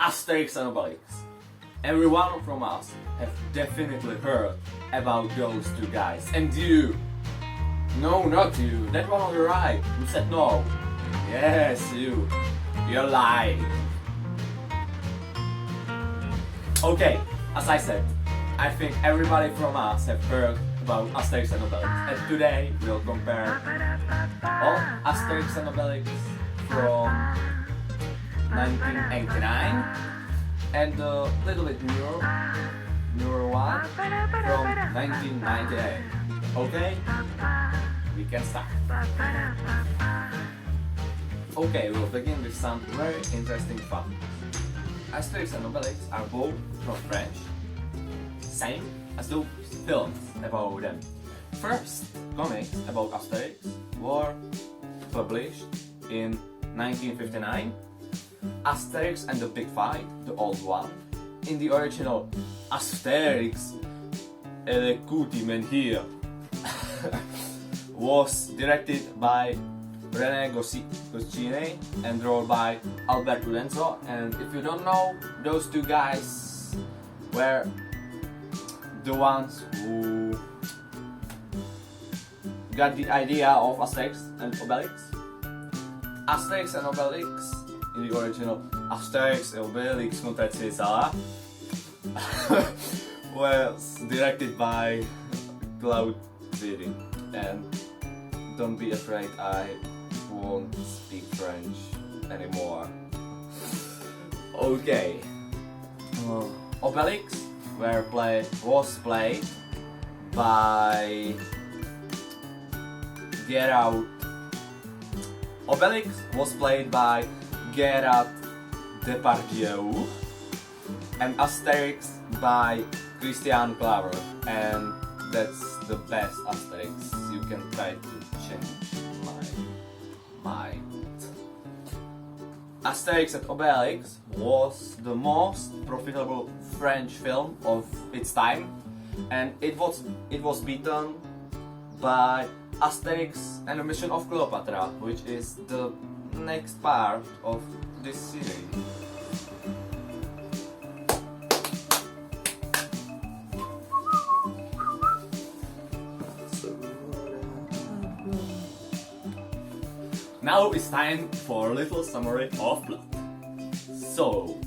Asterix and Obelix. Everyone from us have definitely heard about those two guys. And you? No, not you. That one on the right. You said no. Yes, you. You're lying. Okay, as I said, I think everybody from us have heard about Asterix and Obelix. And today we'll compare all Asterix and Obelix from 1989 and a little bit newer one from 1998. Okay? We can start. Okay, we'll begin with some very interesting facts. Asterix and Obelix are both from French, same as those films about them. First comics about Asterix were published in 1959. Asterix and the Big Fight, the old one, in the original Asterix et le Petit Menhir, was directed by René Goscinny and drawn by Albert Udenzo. And if you don't know, those two guys were the ones who got the idea of Asterix and Obelix. Asterix and Obelix, in the original Asterix et Obelix contre César, was directed by Claude Zidi. And don't be afraid, I won't speak French anymore. Okay. Obelix was played by Obelix was played by Gerard Depardieu and Asterix by Christian Claver, and that's the best Asterix. You can try to change my mind. Asterix and Obelix was the most profitable French film of its time, and it was beaten by Asterix and the Mission of Cleopatra, which is the next part of this series. Now it's time for a little summary of plot. So,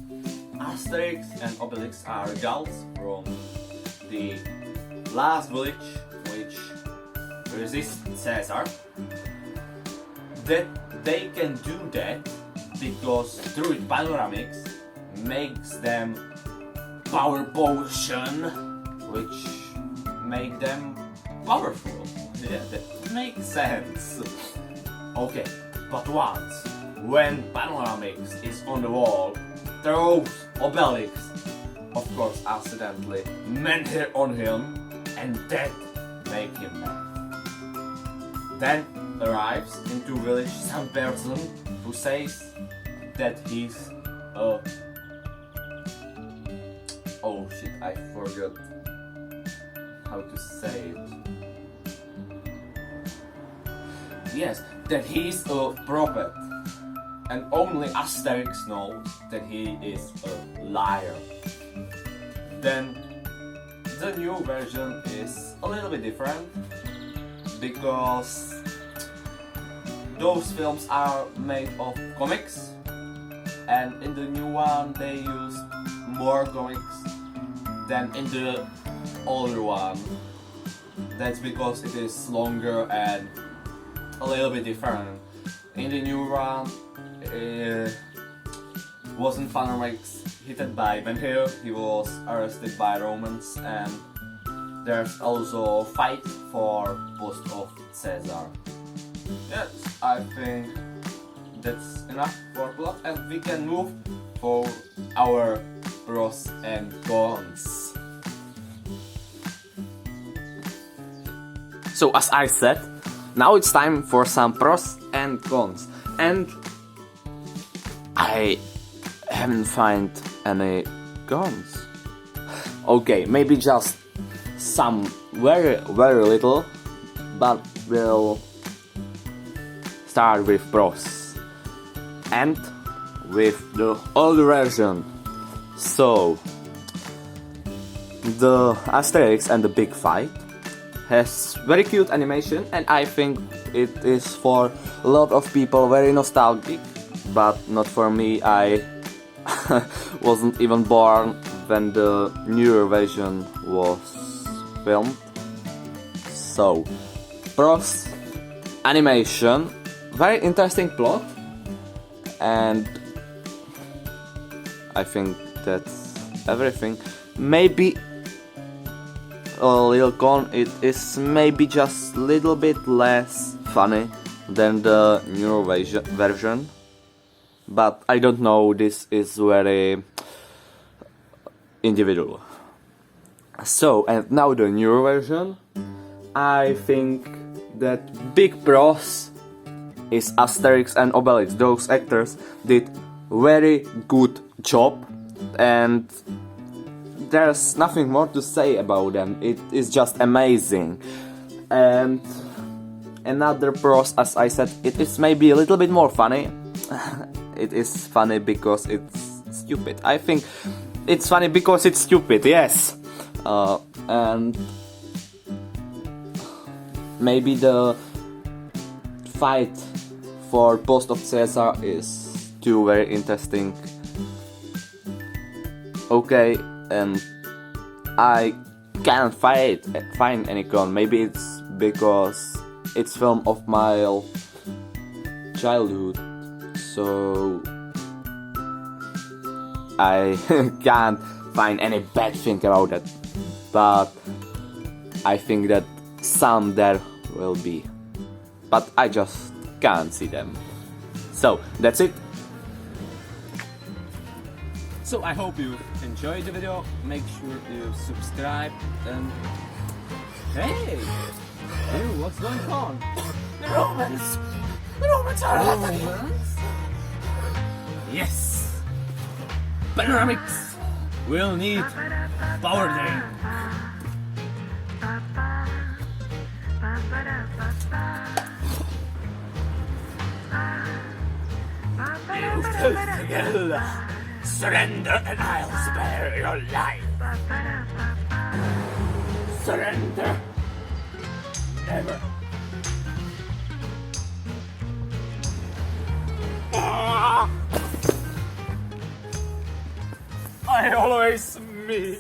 Asterix and Obelix are Gauls from the last village which resists Caesar. That they can do that because druid panoramics makes them power potion, which make them powerful. Yeah, that makes sense. Okay, but once, when Panoramics is on the wall, throws Obelix, of course accidentally, menhir on him, and that make him mad. Then arrives into village some person who says that he's a... Oh shit, I forgot how to say it. Yes, that he's a prophet, and only Asterix knows that he is a liar. Then the new version is a little bit different because those films are made of comics, and in the new one they use more comics than in the older one. That's because it is longer and a little bit different. In the new one, wasn't Panoramics hit by menhir, he was arrested by Romans, and there's also a fight for post of Caesar. Yes, I think that's enough for plot, and we can move for our pros and cons. So as I said, now it's time for some pros and cons, and I haven't found any cons. Okay, maybe just some very little, but we'll start with pros. And with the old version So, the Asterix and the Big Fight has very cute animation, and I think it is for a lot of people very nostalgic, but not for me. I wasn't even born when the newer version was filmed. So, pros, animation, very interesting plot, and I think that's everything. Maybe a little con, it is maybe just a little bit less funny than the newer version, but I don't know, this is very individual. So, and now the newer version, I think that big pros is Asterix and Obelix. Those actors did very good job, and there's nothing more to say about them. It is just amazing. And another pros, as I said, it is maybe a little bit more funny. It is funny because it's stupid. I think it's funny because it's stupid, yes. And maybe the fight for post of Caesar is too very interesting. Okay, and I can't find any con. Maybe it's because it's film of my childhood, so I can't find any bad thing about it. But I think that some there will be, but I just can't see them. So that's it. So I hope you enjoyed the video. Make sure you subscribe and hey, what's going on? The Romans are Romans. Yes, panoramics will need power drink. You two together, surrender and I'll spare your life. Surrender, never. I always me.